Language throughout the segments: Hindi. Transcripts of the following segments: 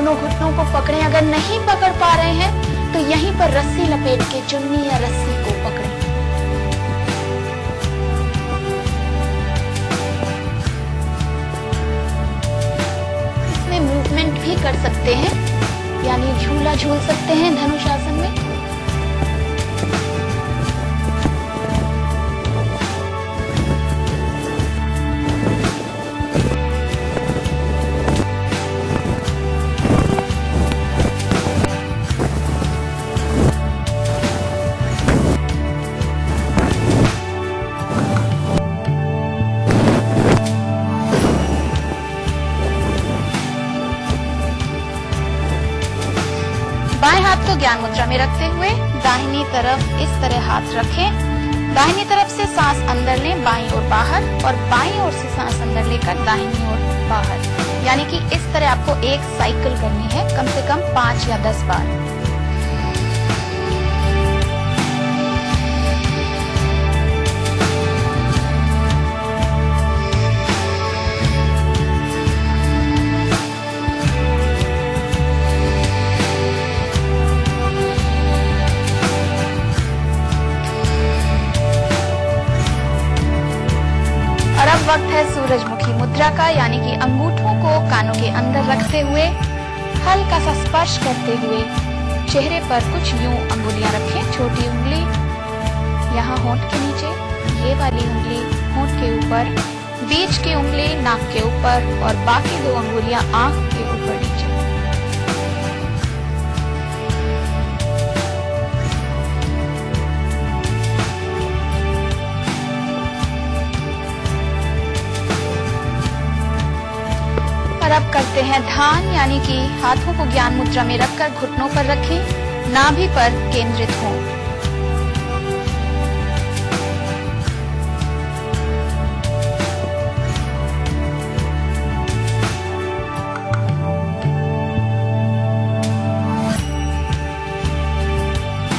दोनों घुटनों को पकड़ें। अगर नहीं पकड़ पा रहे हैं तो यहीं पर रस्सी लपेट के चुन्नी या रस्सी को पकड़ें। इसमें मूवमेंट भी कर सकते हैं, यानी झूला झूल सकते हैं धनुषासन में। बाएं हाथ को ज्ञान मुद्रा में रखते हुए दाहिनी तरफ इस तरह हाथ रखें। दाहिनी तरफ से सांस अंदर लें, बाईं ओर बाहर, और बाईं ओर से सांस अंदर लेकर दाहिनी ओर बाहर। यानी कि इस तरह आपको एक साइकिल करनी है, कम से कम 5 या 10 बार। और अब वक्त है सूरजमुखी मुद्रा का, यानी कि अंगूठों को कानों के अंदर रखते हुए हल्का सा स्पर्श करते हुए चेहरे पर कुछ यूं अंगुलियां रखें। छोटी उंगली यहाँ होंठ के नीचे, ये वाली उंगली होंठ के ऊपर, बीच की उंगली नाक के ऊपर और बाकी 2 अंगुलियां आंख के ऊपर नीचे। अब करते हैं ध्यान, यानी कि हाथों को ज्ञान मुद्रा में रखकर घुटनों पर रखें, नाभि पर केंद्रित हों।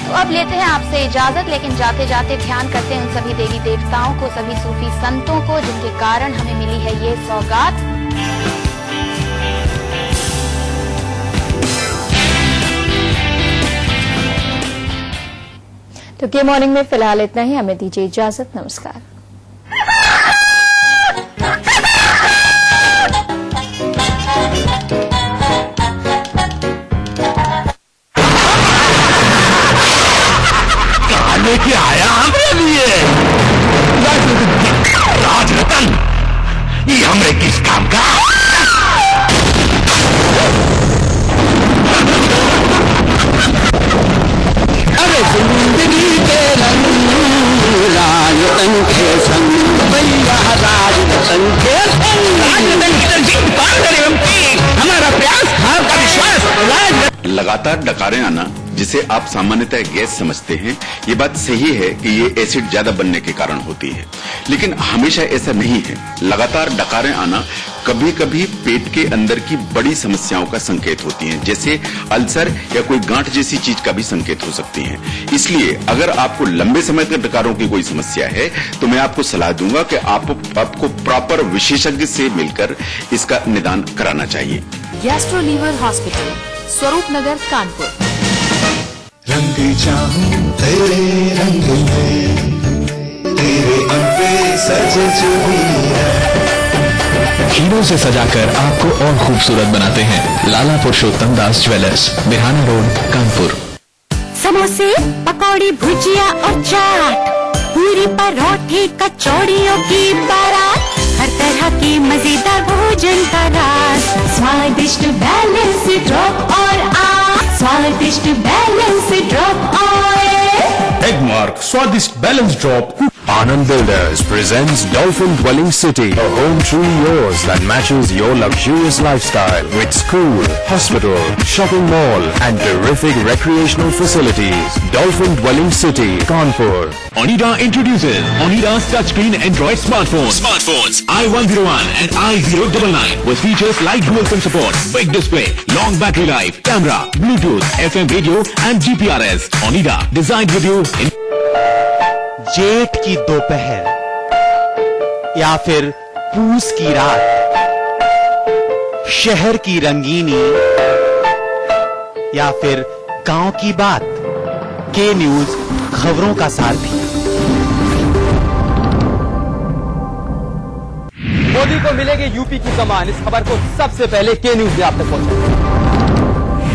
तो अब लेते हैं आपसे इजाजत, लेकिन जाते जाते ध्यान करते हैं उन सभी देवी देवताओं को, सभी सूफी संतों को, जिनके कारण हमें मिली है ये सौगात। तो के मॉर्निंग में फिलहाल इतना ही, हमें दीजिए इजाजत। नमस्कार। कहाँ लेके आया हमें लिए राजरतन, ये हमें किस काम का? जिंदगी के रंग राजरतन के संग, भैया राजरतन के संग। राजरतन की तरजीह पार करे हमारा प्रयास, आपका विश्वास। लगातार डकारें आना, जिसे आप सामान्यतः गैस समझते हैं, ये बात सही है कि ये एसिड ज्यादा बनने के कारण होती है, लेकिन हमेशा ऐसा नहीं है। लगातार डकारें आना कभी कभी पेट के अंदर की बड़ी समस्याओं का संकेत होती हैं, जैसे अल्सर या कोई गांठ जैसी चीज का भी संकेत हो सकती हैं। इसलिए अगर आपको लंबे समय तक डकारों की कोई समस्या है तो मैं आपको सलाह दूंगा कि आपको प्रॉपर विशेषज्ञ से मिलकर इसका निदान कराना चाहिए। गैस्ट्रो लीवर हॉस्पिटल, स्वरूप नगर, कानपुर। रंग चाहूं तेरे रंग में, तेरे अंबे सज चुकी है। हीरों से सजाकर आपको और खूबसूरत बनाते हैं लाला पुरुषोत्तम दास ज्वेलर्स, बिहाना रोड, कानपुर। समोसे, पकौड़ी, भुजिया और चाट, पूरी परोठे, कचौड़ियों की बारात, हर तरह के मजेदार भोजन का राज। स्वादिष्ट बैलेंस ड्रॉप और स्वादिष्ट बैलेंस ड्रॉप ऑयल। एगमार्क स्वादिष्ट balance drop. Anand Builders presents Dolphin Dwelling City, a home truly yours that matches your luxurious lifestyle with school, hospital, shopping mall and terrific recreational facilities. Dolphin Dwelling City, Kanpur. Onida introduces Onida's touchscreen Android smartphones. Smartphones i101 and i099 with features like dual SIM support, big display, long battery life, camera, Bluetooth, FM radio and GPRS. Onida, designed with you in जेठ की दोपहर या फिर पूस की रात, शहर की रंगीनी या फिर गांव की बात, के न्यूज खबरों का सारथी। मोदी को मिलेगी यूपी की कमान, इस खबर को सबसे पहले के न्यूज में आप तक पहुंचा।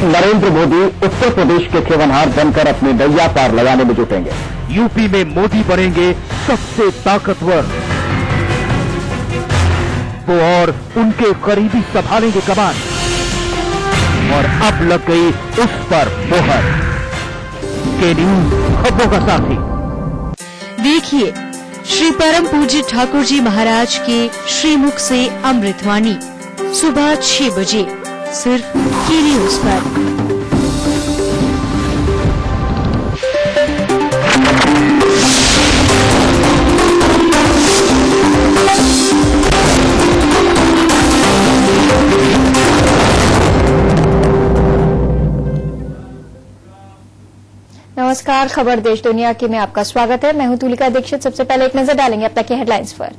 नरेंद्र मोदी उत्तर प्रदेश के खेवनहार बनकर अपनी नैया पार लगाने में जुटेंगे। यूपी में मोदी बनेंगे सबसे ताकतवर, वो और उनके करीबी संभालेंगे कमान, और अब लग गई उस पर मोहर। के न्यूज खबरों का साथी। देखिए श्री परम पूज्य ठाकुर जी महाराज के श्रीमुख से अमृतवाणी सुबह 6 बजे सिर्फ के न्यूज पर। नमस्कार, खबर देश दुनिया की में आपका स्वागत है। मैं हूं तुलिका दीक्षित। सबसे पहले एक नजर डालेंगे अब तक की हेडलाइंस पर।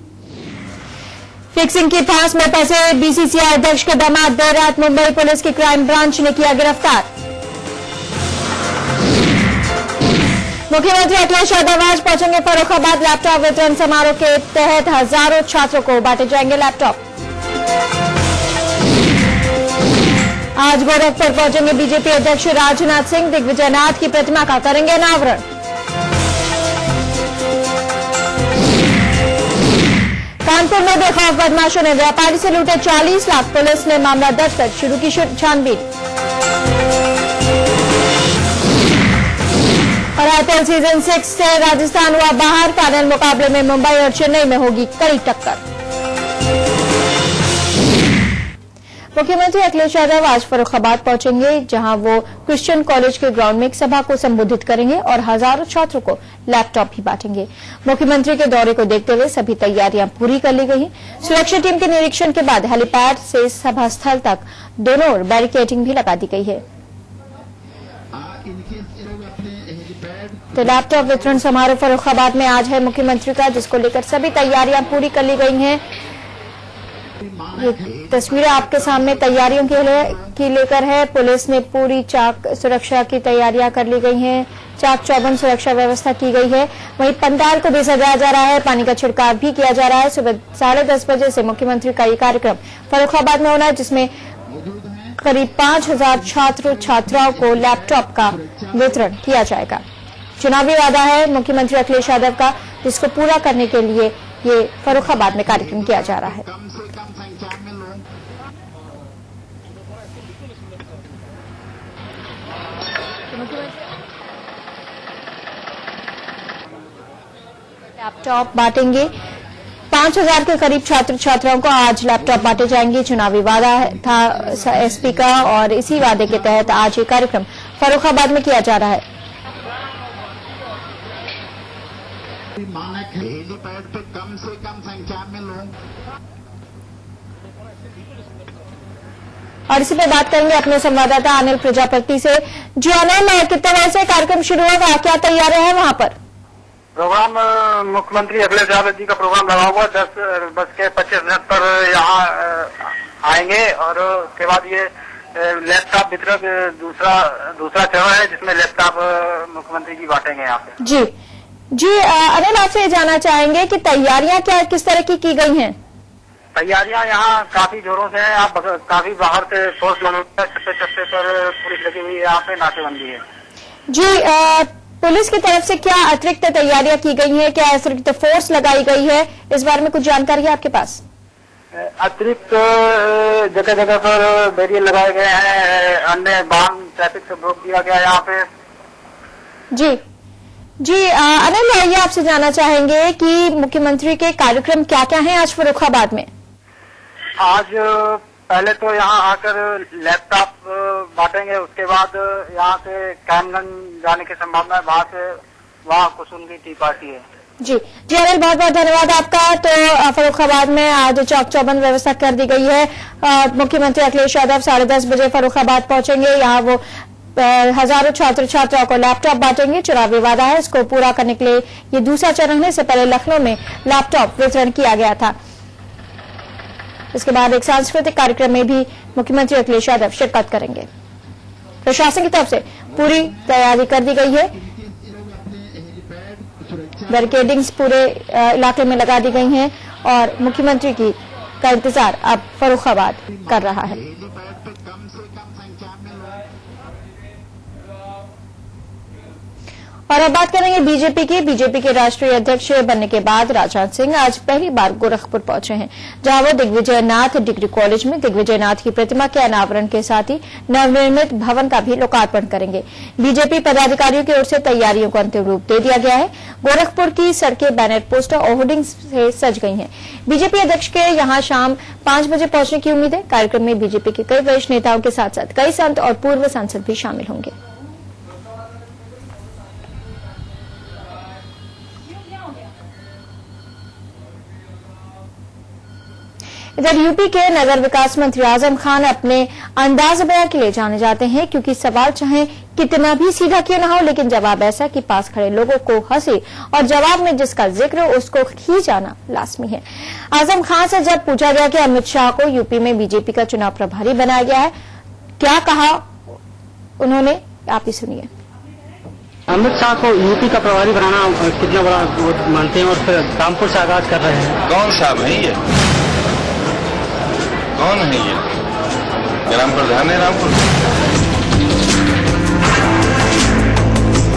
फिक्सिंग की फांस में फंसे बीसीसीआई अध्यक्ष का दामाद देर रात मुंबई पुलिस की क्राइम ब्रांच ने किया गिरफ्तार। मुख्यमंत्री अखिलेश यादव आज पहुंचेंगे फर्रुखाबाद। लैपटॉप वितरण समारोह के तहत हजारों छात्रों को बांटे जाएंगे लैपटॉप। आज गोरखपुर पहुंचेंगे बीजेपी अध्यक्ष राजनाथ सिंह। दिग्विजयनाथ की प्रतिमा का करेंगे अनावरण। कानपुर में बेखौफ बदमाशों ने व्यापारी से लूटे 40 लाख। पुलिस ने मामला दर्ज कर शुरू की छानबीन। और आईपीएल सीजन 6 से राजस्थान हुआ बाहर। फाइनल मुकाबले में मुंबई और चेन्नई में होगी कड़ी टक्कर। मुख्यमंत्री अखिलेश यादव आज फर्रुखाबाद पहुंचेंगे, जहां वो क्रिश्चियन कॉलेज के ग्राउंड में एक सभा को संबोधित करेंगे और हजारों छात्रों को लैपटॉप भी बांटेंगे। मुख्यमंत्री के दौरे को देखते हुए सभी तैयारियां पूरी कर ली गई। सुरक्षा टीम के निरीक्षण के बाद हेलीपैड से सभा स्थल तक दोनों ओर बैरिकेडिंग भी लगा दी गई है। तो लैपटॉप वितरण समारोह फर्रुखाबाद में आज है मुख्यमंत्री का, जिसको लेकर सभी तैयारियां पूरी कर ली गई हैं। ये तस्वीरें आपके सामने तैयारियों की लेकर है। पुलिस ने पूरी चाक सुरक्षा की तैयारियां कर ली गई हैं। चाक चौबंद सुरक्षा व्यवस्था की गई है। वहीं पंडाल को भी सजाया जा रहा है। पानी का छिड़काव भी किया जा रहा है। सुबह 10:30 बजे से मुख्यमंत्री का ये कार्यक्रम फर्रुखाबाद में होना है, जिसमें करीब 5000 छात्र छात्राओं को लैपटॉप का वितरण किया जाएगा। चुनावी वादा है मुख्यमंत्री अखिलेश यादव का, जिसको पूरा करने के लिए ये फर्रुखाबाद में कार्यक्रम किया जा रहा है। लैपटॉप बांटेंगे। 5000 के करीब छात्र छात्राओं को आज लैपटॉप बांटे जाएंगे। चुनावी वादा था एसपी का, और इसी वादे के तहत आज ये कार्यक्रम फर्रुखाबाद में किया जा रहा है। हेलीपैड पे कम से कम संख्या में लोग। और इसी पे बात करेंगे अपने संवाददाता अनिल प्रजापति से। जी अनिल, कितने बजे से कार्यक्रम शुरू होगा, क्या तैयारियां हैं वहां पर? प्रोग्राम मुख्यमंत्री अखिलेश यादव जी का प्रोग्राम लगा हुआ 10:25 पर यहाँ आएंगे, और उसके बाद ये लैपटॉप वितरण दूसरा चरण है, जिसमें लैपटॉप मुख्यमंत्री जी बांटेंगे यहाँ पे। जी अनिल, आपसे जानना चाहेंगे कि तैयारियां किस तरह की गई हैं? तैयारियां यहाँ काफी जोरों से हैं। आप काफी बाहर से फोर्स लगा, चप्पे पर पुलिस लगी हुई है, यहाँ पे नाकेबंदी है। जी पुलिस की तरफ से क्या अतिरिक्त तैयारियां की गई हैं, क्या अतिरिक्त फोर्स लगाई गई है, इस बारे में कुछ जानकारी है आपके पास? अतिरिक्त जगह जगह पर बैरियर लगाए गए हैं, अन्य वाहन ट्रैफिक से रोक दिया गया यहाँ पे। जी अनिल, ये आपसे जानना चाहेंगे कि मुख्यमंत्री के कार्यक्रम क्या क्या हैं आज फर्रुखाबाद में? आज पहले तो यहाँ आकर लैपटॉप बांटेंगे, उसके बाद यहाँ से कैमगंज जाने की संभावना है, वहाँ कुछ उनकी टी पार्टी है। जी अनिल, बहुत बहुत धन्यवाद आपका। तो फर्रुखाबाद में आज चौक चौबंद व्यवस्था कर दी गई है। मुख्यमंत्री अखिलेश यादव 10:30 बजे फर्रुखाबाद पहुंचेंगे। यहाँ वो हजारों छात्र छात्राओं को लैपटॉप बांटेंगे। चुनावी वादा है, इसको पूरा करने के लिए ये दूसरा चरण है। इससे पहले लखनऊ में लैपटॉप वितरण किया गया था। इसके बाद एक सांस्कृतिक कार्यक्रम में भी मुख्यमंत्री अखिलेश यादव शिरकत करेंगे। प्रशासन की तरफ से पूरी तैयारी कर दी गई है। बैरिकेडिंग्स पूरे इलाके में लगा दी गई हैं और मुख्यमंत्री का इंतजार अब फर्रुखाबाद कर रहा है। और अब बात करेंगे बीजेपी की। बीजेपी के राष्ट्रीय अध्यक्ष बनने के बाद राजनाथ सिंह आज पहली बार गोरखपुर पहुंचे हैं, जहां वो दिग्विजय नाथ डिग्री कॉलेज में दिग्विजय नाथ की प्रतिमा के अनावरण के साथ ही नवनिर्मित भवन का भी लोकार्पण करेंगे। बीजेपी पदाधिकारियों की ओर से तैयारियों को अंतिम रूप दे दिया गया है। गोरखपुर की सड़कें बैनर, पोस्टर और होर्डिंग्स से सज गई हैं। बीजेपी अध्यक्ष के यहां शाम 5 बजे पहुंचने की उम्मीद है। कार्यक्रम में बीजेपी के कई वरिष्ठ नेताओं के साथ साथ कई संत और पूर्व सांसद भी शामिल होंगे। इधर यूपी के नगर विकास मंत्री आजम खान अपने अंदाज बयां के लिए जाने जाते हैं, क्योंकि सवाल चाहे कितना भी सीधा क्यों न हो, लेकिन जवाब ऐसा कि पास खड़े लोगों को हंसे और जवाब में जिसका जिक्र उसको ही जाना लाजमी है। आजम खान से जब पूछा गया कि अमित शाह को यूपी में बीजेपी का चुनाव प्रभारी बनाया गया है, क्या कहा उन्होंने, आप ही सुनिए। अमित शाह को यूपी का प्रभारी बनाना कितना बड़ा मानते हैं और फिर रामपुर से आगाज कर रहे हैं। कौन साहब है ये, कौन है ये? ग्राम प्रधान है रामपुर।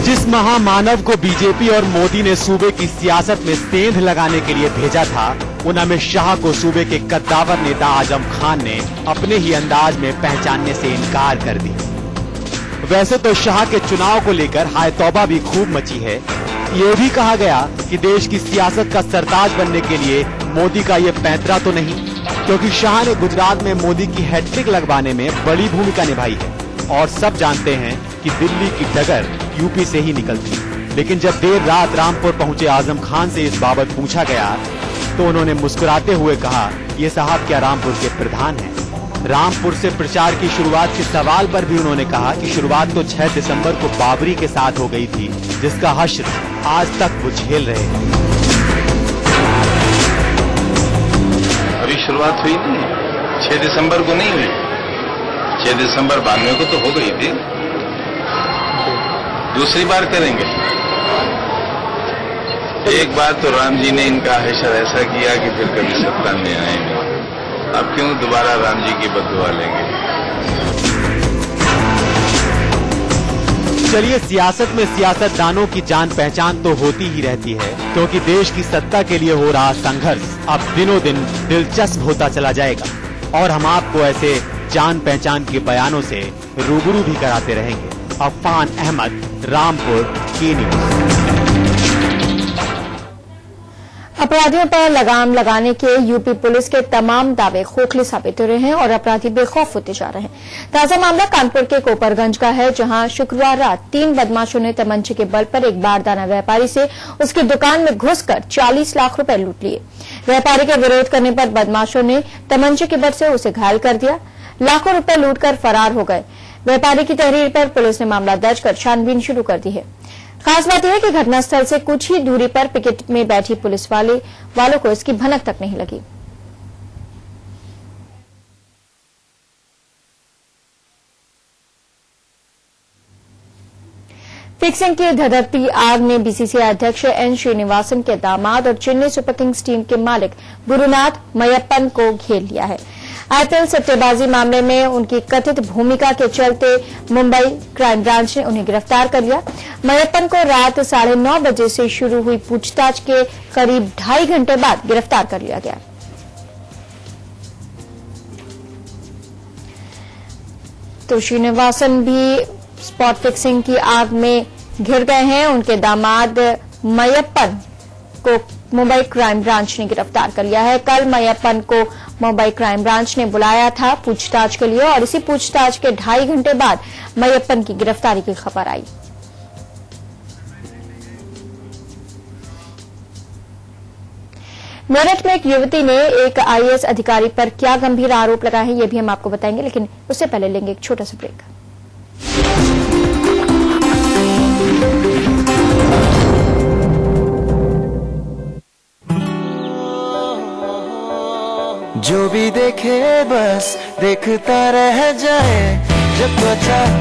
जिस महामानव को बीजेपी और मोदी ने सूबे की सियासत में सेंध लगाने के लिए भेजा था, उन अमित शाह को सूबे के कद्दावर नेता आजम खान ने अपने ही अंदाज में पहचानने से इनकार कर दिया। वैसे तो शाह के चुनाव को लेकर हाय तौबा भी खूब मची है। ये भी कहा गया कि देश की सियासत का सरताज बनने के लिए मोदी का ये पैंतरा तो नहीं, क्योंकि शाह ने गुजरात में मोदी की हैट्रिक लगवाने में बड़ी भूमिका निभाई है और सब जानते हैं कि दिल्ली की डगर यूपी से ही निकलती। लेकिन जब देर रात रामपुर पहुंचे आजम खान से इस बाबत पूछा गया तो उन्होंने मुस्कुराते हुए कहा, ये साहब क्या रामपुर के प्रधान हैं। रामपुर से प्रचार की शुरुआत के सवाल पर भी उन्होंने कहा कि शुरुआत तो 6 दिसंबर को बाबरी के साथ हो गई थी, जिसका हश्र आज तक वो झेल रहे हैं। अभी शुरुआत हुई नहीं, 6 दिसंबर को नहीं हुई, 6 दिसंबर 92 को तो हो गई थी। दूसरी बार करेंगे। एक बार तो राम जी ने इनका हश्र ऐसा किया कि फिर कभी सत्ता में आएंगे। अब क्यों दोबारा राम जी की बददुआ लेंगे। चलिए, सियासत में सियासतदानों की जान पहचान तो होती ही रहती है, क्योंकि देश की सत्ता के लिए हो रहा संघर्ष अब दिनों दिन दिलचस्प होता चला जाएगा और हम आपको ऐसे जान पहचान के बयानों से रूबरू भी कराते रहेंगे। अफान अहमद, रामपुर, के न्यूज। अपराधियों पर लगाम लगाने के यूपी पुलिस के तमाम दावे खोखले साबित हो रहे हैं और अपराधी बेखौफ होते जा रहे हैं। ताजा मामला कानपुर के कोपरगंज का है, जहां शुक्रवार रात 3 बदमाशों ने तमंचे के बल पर एक बारदाना व्यापारी से उसकी दुकान में घुसकर 40 लाख रुपए लूट लिए। व्यापारी के विरोध करने पर बदमाशों ने तमंचे के बल से उसे घायल कर दिया, लाखों रुपए लूटकर फरार हो गए। व्यापारी की तहरीर पर पुलिस ने मामला दर्ज कर छानबीन शुरू कर दी है। खास बात यह है कि घटनास्थल से कुछ ही दूरी पर पिकेट में बैठी पुलिस वालों को इसकी भनक तक नहीं लगी। फिक्सिंग की धधकती आग ने बीसीसीआई अध्यक्ष एन श्रीनिवासन के दामाद और चेन्नई सुपर किंग्स टीम के मालिक गुरुनाथ मयप्पन को घेर लिया है। आईपीएल सट्टेबाजी मामले में उनकी कथित भूमिका के चलते मुंबई क्राइम ब्रांच ने उन्हें गिरफ्तार कर लिया। मयप्पन को रात 9:30 बजे से शुरू हुई पूछताछ के करीब 2.5 घंटे बाद गिरफ्तार कर लिया गया। तो श्रीनिवासन भी स्पॉट फिक्सिंग की आग में घिर गए हैं। उनके दामाद मयप्पन को मुंबई क्राइम ब्रांच ने गिरफ्तार कर लिया है। कल मयप्पन को मुंबई क्राइम ब्रांच ने बुलाया था पूछताछ के लिए और इसी पूछताछ के 2.5 घंटे बाद मयप्पन की गिरफ्तारी की खबर आई। मेरठ में एक युवती ने एक आईएएस अधिकारी पर क्या गंभीर आरोप लगाए हैं, ये भी हम आपको बताएंगे, लेकिन उससे पहले लेंगे एक छोटा सा ब्रेक। जो भी देखे बस देखता रह जाए, जब त्वचा